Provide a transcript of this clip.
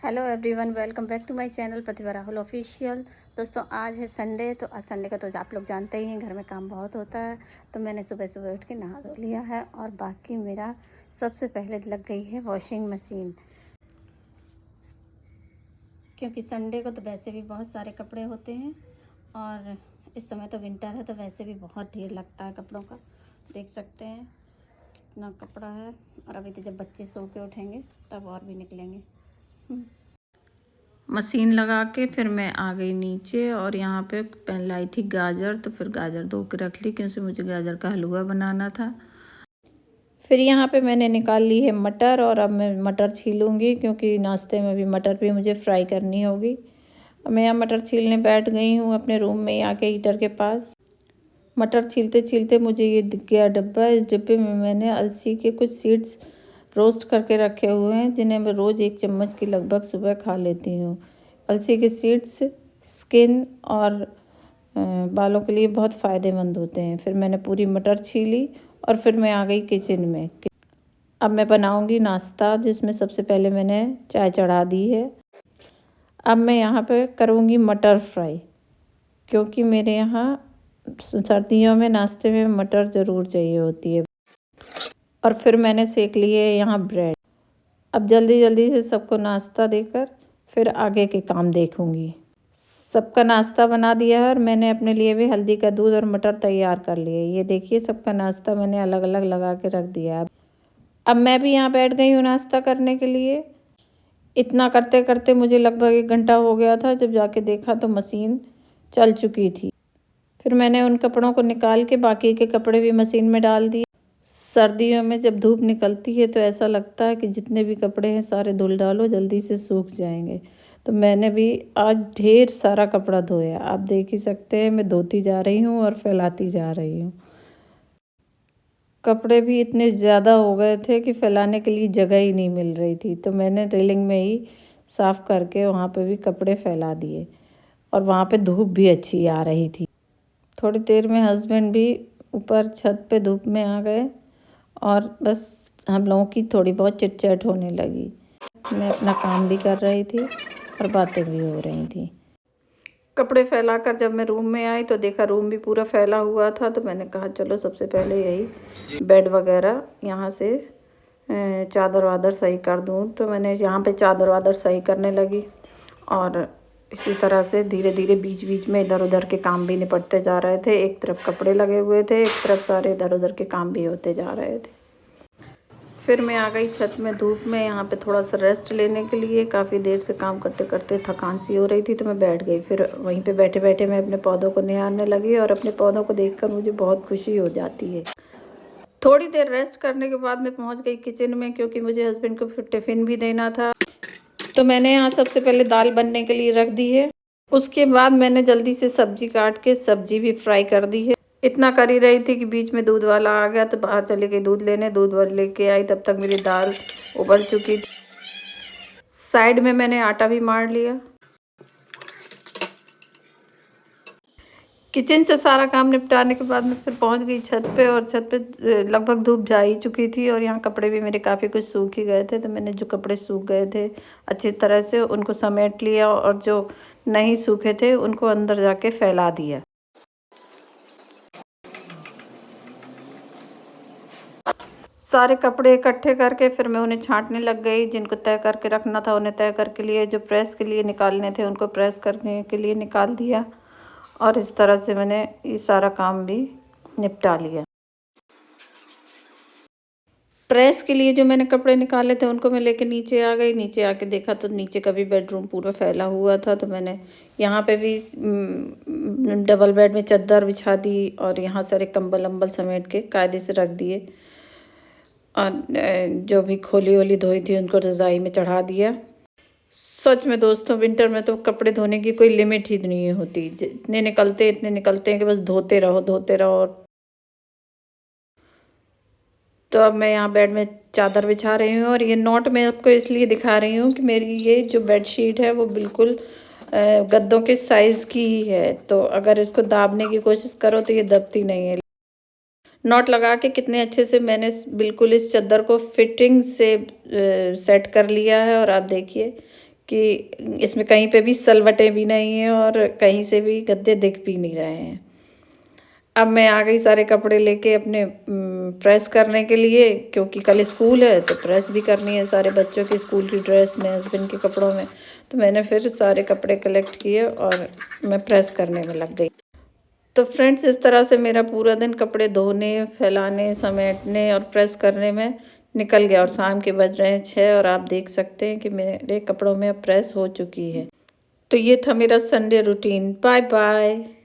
Hello everyone, welcome back to my channel Pratibha Rahul official. दोस्तों, आज है संडे। तो आज संडे का तो आप लोग जानते ही हैं, घर में काम बहुत होता है। तो मैंने सुबह सुबह उठ के नहा धो लिया है और बाकी मेरा सबसे पहले लग गई है वॉशिंग मशीन, क्योंकि संडे को तो वैसे भी बहुत सारे कपड़े होते हैं और इस समय तो विंटर है तो वैसे भी बहुत ढेर लगता है कपड़ों का। देख सकते हैं कितना कपड़ा है। और अभी तो जब बच्चे सो के उठेंगे तब और भी निकलेंगे। मशीन लगा के फिर मैं आ गई नीचे और यहाँ पे पहन लाई थी गाजर। तो फिर गाजर धो के रख ली क्योंकि मुझे गाजर का हलवा बनाना था। फिर यहाँ पे मैंने निकाल ली है मटर और अब मैं मटर छीलूँगी क्योंकि नाश्ते में भी मटर भी मुझे फ्राई करनी होगी। अब मैं यहाँ मटर छीलने बैठ गई हूँ अपने रूम में आके हीटर के पास। मटर छीलते छीलते मुझे ये दिख गया डब्बा। इस डिब्बे में मैंने अलसी के कुछ सीड्स रोस्ट करके रखे हुए हैं, जिन्हें मैं रोज़ 1 चम्मच की लगभग सुबह खा लेती हूँ। अलसी के सीड्स स्किन और बालों के लिए बहुत फ़ायदेमंद होते हैं। फिर मैंने पूरी मटर छीली और फिर मैं आ गई किचन में। अब मैं बनाऊंगी नाश्ता, जिसमें सबसे पहले मैंने चाय चढ़ा दी है। अब मैं यहाँ पे करूँगी मटर फ्राई, क्योंकि मेरे यहाँ सर्दियों में नाश्ते में मटर ज़रूर चाहिए होती है। और फिर मैंने सेक लिए यहाँ ब्रेड। अब जल्दी जल्दी से सबको नाश्ता देकर फिर आगे के काम देखूँगी। सबका नाश्ता बना दिया है और मैंने अपने लिए भी हल्दी का दूध और मटर तैयार कर लिए। ये देखिए, सबका नाश्ता मैंने अलग अलग लगा के रख दिया है। अब मैं भी यहाँ बैठ गई हूँ नाश्ता करने के लिए। इतना करते करते मुझे लगभग 1 घंटा हो गया था। जब जाके देखा तो मशीन चल चुकी थी। फिर मैंने उन कपड़ों को निकाल के बाकी के कपड़े भी मशीन में डाल दिए। सर्दियों में जब धूप निकलती है तो ऐसा लगता है कि जितने भी कपड़े हैं सारे धुल डालो, जल्दी से सूख जाएंगे। तो मैंने भी आज ढेर सारा कपड़ा धोया। आप देख ही सकते हैं, मैं धोती जा रही हूँ और फैलाती जा रही हूँ। कपड़े भी इतने ज़्यादा हो गए थे कि फैलाने के लिए जगह ही नहीं मिल रही थी। तो मैंने रेलिंग में ही साफ़ करके वहाँ पे भी कपड़े फैला दिए और वहाँ पे धूप भी अच्छी आ रही थी। थोड़ी देर में हस्बैंड भी ऊपर छत पे धूप में आ गए और बस हम लोगों की थोड़ी बहुत चिट-चैट होने लगी। मैं अपना काम भी कर रही थी और बातें भी हो रही थी। कपड़े फैलाकर जब मैं रूम में आई तो देखा रूम भी पूरा फैला हुआ था। तो मैंने कहा चलो सबसे पहले यही बेड वगैरह यहाँ से चादर वादर सही कर दूँ। तो मैंने यहाँ पे चादर वादर सही करने लगी और इसी तरह से धीरे धीरे बीच बीच में इधर उधर के काम भी निपटते जा रहे थे। एक तरफ कपड़े लगे हुए थे, एक तरफ सारे इधर उधर के काम भी होते जा रहे थे। फिर मैं आ गई छत में धूप में, यहाँ पे थोड़ा सा रेस्ट लेने के लिए। काफ़ी देर से काम करते करते थकान सी हो रही थी तो मैं बैठ गई। फिर वहीं पे बैठे बैठे मैं अपने पौधों को निहारने लगी और अपने पौधों को देखकर मुझे बहुत खुशी हो जाती है। थोड़ी देर रेस्ट करने के बाद मैं पहुंच गई किचन में, क्योंकि मुझे हस्बैंड को फिर टिफ़िन भी देना था। तो मैंने यहाँ सबसे पहले दाल बनने के लिए रख दी है। उसके बाद मैंने जल्दी से सब्जी काट के सब्जी भी फ्राई कर दी है। इतना कर ही रही थी कि बीच में दूध वाला आ गया तो बाहर चली गई दूध लेने। दूध वाले लेके आई, तब तक मेरी दाल उबल चुकी थी। साइड में मैंने आटा भी मार लिया। किचन से सारा काम निपटाने के बाद मैं फिर पहुंच गई छत पे और छत पे लगभग धूप जा ही चुकी थी और यहाँ कपड़े भी मेरे काफ़ी कुछ सूख ही गए थे। तो मैंने जो कपड़े सूख गए थे अच्छी तरह से उनको समेट लिया और जो नहीं सूखे थे उनको अंदर जाके फैला दिया। सारे कपड़े इकट्ठे करके फिर मैं उन्हें छांटने लग गई। जिनको तय करके रखना था उन्हें तय करके लिए, जो प्रेस के लिए निकालने थे उनको प्रेस करने के लिए निकाल दिया। और इस तरह से मैंने ये सारा काम भी निपटा लिया। प्रेस के लिए जो मैंने कपड़े निकाले थे उनको मैं लेके नीचे आ गई। नीचे आके देखा तो नीचे का भी बेडरूम पूरा फैला हुआ था। तो मैंने यहाँ पे भी डबल बेड में चादर बिछा दी और यहाँ सारे कंबल अम्बल समेट के कायदे से रख दिए। और जो भी खोली वोली धोई थी उनको रज़ाई में चढ़ा दिया। सच में दोस्तों, विंटर में तो कपड़े धोने की कोई लिमिट ही नहीं होती। जितने निकलते इतने निकलते हैं कि बस धोते रहो धोते रहो। तो अब मैं यहाँ बेड में चादर बिछा रही हूँ और ये नोट मैं आपको इसलिए दिखा रही हूँ कि मेरी ये जो बेडशीट है वो बिल्कुल गद्दों के साइज़ की ही है। तो अगर इसको दाबने की कोशिश करो तो ये दबती नहीं है। नॉट लगा के कितने अच्छे से मैंने बिल्कुल इस चादर को फिटिंग से सेट कर लिया है और आप देखिए कि इसमें कहीं पे भी सलवटें भी नहीं हैं और कहीं से भी गद्दे दिख भी नहीं रहे हैं। अब मैं आ गई सारे कपड़े लेके अपने प्रेस करने के लिए, क्योंकि कल स्कूल है तो प्रेस भी करनी है सारे बच्चों की स्कूल की ड्रेस में, हस्बैंड के कपड़ों में। तो मैंने फिर सारे कपड़े कलेक्ट किए और मैं प्रेस करने में लग गई। तो फ्रेंड्स, इस तरह से मेरा पूरा दिन कपड़े धोने, फैलाने, समेटने और प्रेस करने में निकल गया और शाम के बज रहे हैं 6 और आप देख सकते हैं कि मेरे कपड़ों में अब प्रेस हो चुकी है। तो ये था मेरा संडे रूटीन। Bye bye.